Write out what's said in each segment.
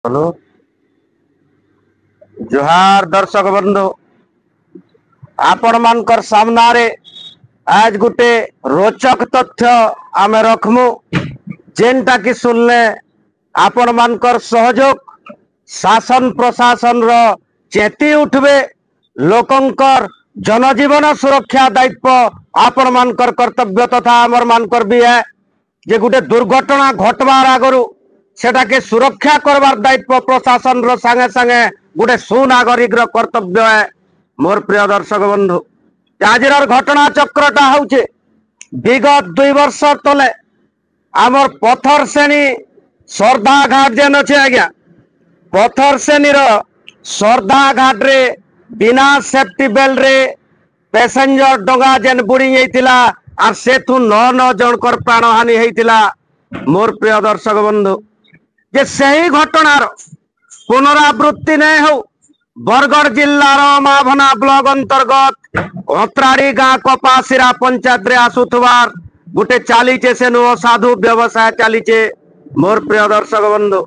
Hello जोहार दर्शक बंधु आपण मानकर सामना रे आज गुटे रोचक तथ्य आमे रखमु जेनटा कि सुनले आपण मानकर सहयोग शासन प्रशासन रो चेती उठबे लोकंकर जनजीवन सुरक्षा दायित्व आपण मानकर कर्तव्य तथा आमर मानकर भी है जे गुटे दुर्घटना घटवार आगरू सेटा के सुरक्षा करवार दायित्व प्रशासन रो संगे संगे गोटे सुनागरिक रो कर्तव्य है। मोर प्रिय दर्शक बंधु आज घटना चक्रटा होचे विगत 2 वर्ष तले आमर पथर श्रेणी श्रद्धा घाट जेन अच्छे आज्ञा पथर श्रेणी श्रद्धा घाट रे बिना सेफ्टी बेल्ट रे पैसेंजर डंगा जेन बुड़ी जाइतिला आर सेथु 9 जनकर प्राण हानि होइतिला। मोर प्रिय दर्शक बंधु जे सही घटनार पुनरावृत्ति नहीं हो बरगढ़ जिलार माभना ब्लॉक अंतर्गत अत्राड़ी गाँ कपासिरा पंचायत रे आसुथवार गोटे चलीचे से असाधु व्यवसाय चलीचे। मोर प्रिय दर्शक बंधु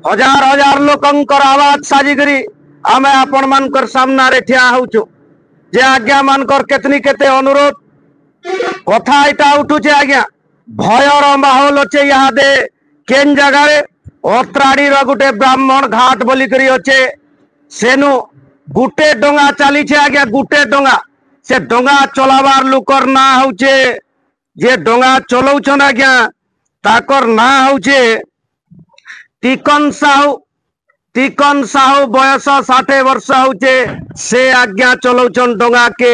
हजार हजार लोकंकर आवाज साजिकरी आमे आपण मानकर सामना रे ठिया होचु जे आज्ञा मानकर केतनी केते अनुरोध कथा इटा उठुचे आज्ञा भयर माहौल अच्छे यहाँ दे केन जगह रे अत्राड़ी रो गुटे ब्राह्मण घाट बोली करी अच्छे सेनु गुटे डोंगा चली छे आज्ञा गुटे डोंगा से डोंगा चलावार लुकर ना होचे जे डोंगा चलौछन आज्ञा ताकर ना होचे टिकन साहू बयस 60 वर्ष होचे से आज्ञा चलौछन डोंगा के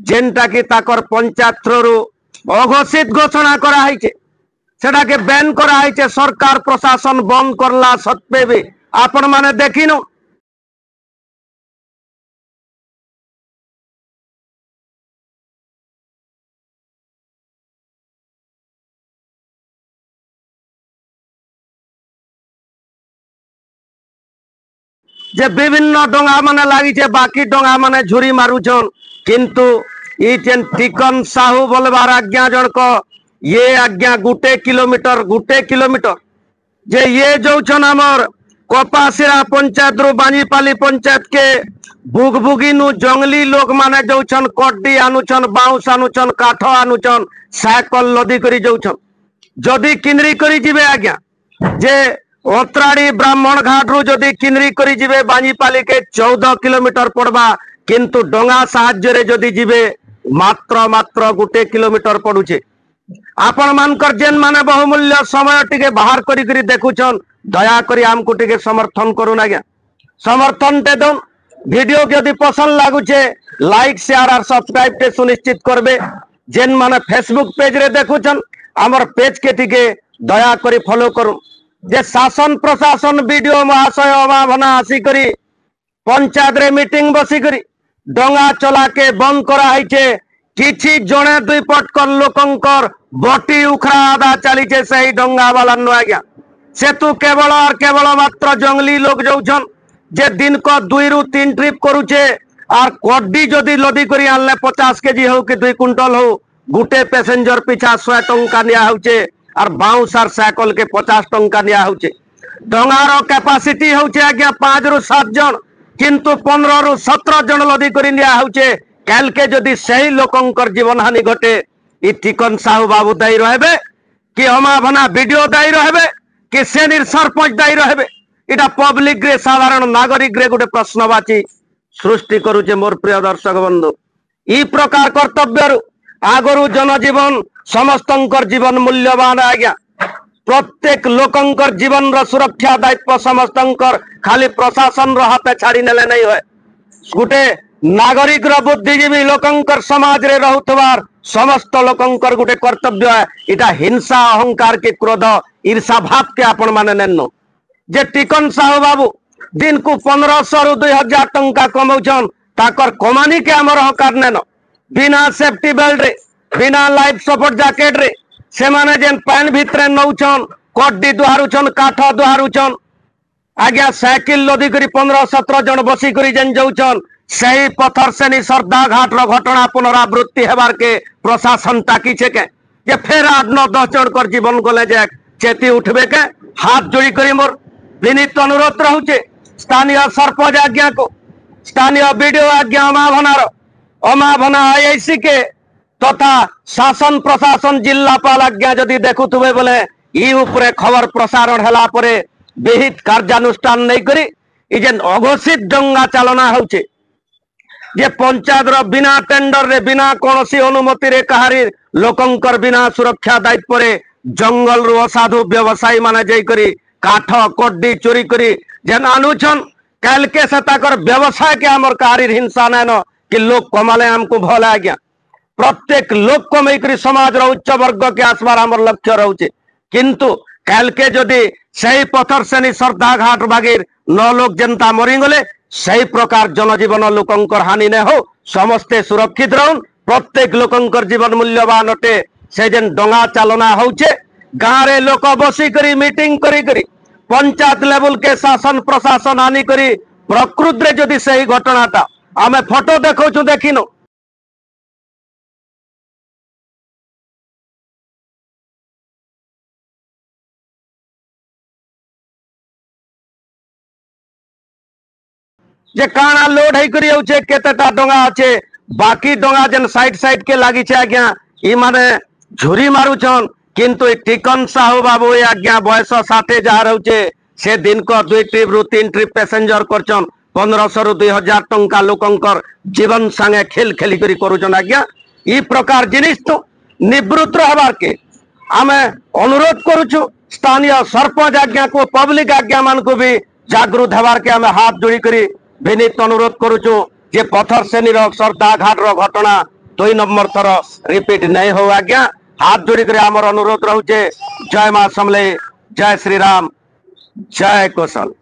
जेनटा कि ताकर पंचायत थ्रू अघोषित घोषणा करा है सेटा के बैन करा है सरकार प्रशासन बंद करला सत्वे भी आपण माने देखिनु जे विभिन्न डोंगा माने लगी बाकी डोंगा माने झुरी मारुछन किंतु ये टिकन साहू बोलबार आज्ञा जनक ये आज्ञा गुटे किलोमीटर जे ये जोछन हमर कपासिरा पंचायत रु बानीपाली पंचायत के बुगबुगी नु जंगली लोग माने जोछन कड्डी आनुछन बाउंस आनुछन काठ आनुछन साइकल लदी करी जोछन जदी किनरी करी जिबे आज्ञा जे अत्राड़ी ब्राह्मण घाट रु जदि किनरी करी जिबे बानीपाली के 14 किलोमीटर पड़वा किंतु डोंगा साहाय्य रे जदि जिबे मात्र गुटे किलोमीटर पड़ुचे। आपण मानकर जेन माने बहुमूल्य समय टिके बाहर करी करी देखुछन दया करी हमको टिके समर्थन करून आज्ञा समर्थन ते दन वीडियो यदि पसंद लागुचे लाइक शेयर और सब्सक्राइब ते सुनिश्चित करबे जेन माने फेसबुक पेज रे देखुछन हमर पेज के टिके दया करी फॉलो करू जे शासन प्रशासन वीडियो महाशय अमाभना आसिकरी पंचायत रे मीटिंग बसिकरी डोंगा चला के बंद करा है किछि जणे दुई पटकर लोकंकर बटी उखरा आदा चलीचे सही डोंगा वाला नु आज्ञा सेतु केवल और केवल मात्र जंगली लोग जोछन जे दिन को 2 रु 3 ट्रिप करूचे और कड्डी जदि लदी करी आनले 50 केजी हो कि 2 क्विंटल हो गुटे पैसेंजर पिछा 100 टंका निया होचे और बाउंस और साइकल के 50 टंका निया होचे डोंगार कैपेसिटी होचे आज्ञा 5 रु 7 जन किंतु 15 रु 17 जन लदी करी निया होचे काल के जदि सही लोकंकर जीवन हानि घटे इ टिकन साहू बाबू दायी रहबे कि अमाभना वीडियो दायी रहबे कि सेनिर सरपंच दायी रहबे इटा पब्लिक रे साधारण नागरिक रे गोटे प्रश्नवाची सृष्टि करूचे। मोर प्रिय दर्शक बंधु इ प्रकार कर्तव्य आगरू जनजीवन समस्तंकर जीवन मूल्यवान आज्ञा प्रत्येक लोकंकर जीवन रो सुरक्षा दायित्व समस्तंकर खाली प्रशासन रो हाथे छाड़ी नेले नहीं होय गुटे नागरिक रो बुद्धिजीवी लोकंकर समाज रे रहुतवार समस्त लोकंकर गुटे कर्तव्य है इटा हिंसा अहंकार के क्रोध ईर्षा भाव के आपण माने नेनो जे टिकन साहू बाबू दिन को 1500 रु 2000 टंका कमौछन ताकर कमानी के हमर हकार नेनो बिना सेफ्टी बेल्ट रे बिना लाइफ सपोर्ट जैकेट रे से माने जेन पैन भितरे नौछन कड्डी दुहारुछन काठ दुहारुछन आज्ञा साइकिल लदी करी 15-17 जन बसी करी जेन जाउछन सही पथर सेनी सरदा घाट रो घटना पुनरावृत्ति हेबार के प्रशासन ताकी छे के जे फेर 8-9-10 जन कर जीवन गले जे चेती उठबे के हाथ जोड़ी करी मोर विनीत अनुरोध रहउचे स्थानीय सरपंच आज्ञा को स्थानीय बीडीओ आज्ञा अमाभना आईआईसी के तथा शासन प्रशासन जिलापाल आज्ञा जदि देखुथुबे बोले ई उपरे खबर प्रसारण हला परे विहित कार्यानुष्ठान नहीं करी ई जेन अघोषित डंगा चालना होउचे जे पंचायत रो बिना टेंडर रे बिना कोनोसी अनुमति रे कहारी लोकंकर बिना सुरक्षा दायित्व रे जंगल रो असाधु व्यवसायी माने जई करी काठ कोड्डी चोरी करी जेन आनुछन कल के से ताकर व्यवसाय के हमर कहारी हिंसा नैन कि लोग कमाले हमको भला आज्ञा प्रत्येक लोक कमई करी समाज रो उच्च वर्ग के आसबार हमर लक्ष्य रहउचे किंतु कल के जदि सही पथर सेनी श्रद्धा घाट बागीर 9 लोग जनता मरी गले सही प्रकार जनजीवन लोकंकर हानि न हो समस्ते सुरक्षित रहन प्रत्येक लोकंकर जीवन मूल्यवान अटे से जेन डंगा चालना होउचे गाँव रे लोक बसी करी मीटिंग करी करी पंचायत लेवल के शासन प्रशासन आनी करी प्रकृत रे जदि सही घटनाटा आमे फोटो देखौछु देखिनो जे काना लोड है करी होचे केतेटा डंगा আছে बाकी डंगा जेन साइड साइड के लागी छे आज्ञा ई माने झुरी मारुछन किंतु टिकन साहू बाबू ए आज्ञा बयस 60 जा रहउचे से दिन को 2 ट्रिप रु 3 ट्रिप पैसेंजर करछन 1500 रु 2000 टंका लोकंकर जीवन संगे खेल खेली करी करूछन आज्ञा ई प्रकार जिनिस तो निवृत्त रहबार के आमे अनुरोध करूछु स्थानीय सरपंच आज्ञा को पब्लिक आज्ञा मान को भी जागरूक हेबार के आमे हाथ जोड़ी करी विनीत अनुरोध करूछु जे पथर श्रेणी श्रद्धा घाट रो घटना 2 नंबर थर रिपीट नहीं हो आज्ञा हाथ जोड़ी कर आमर अनुरोध रहउचे जय मां समले जय श्री राम जय कौशल।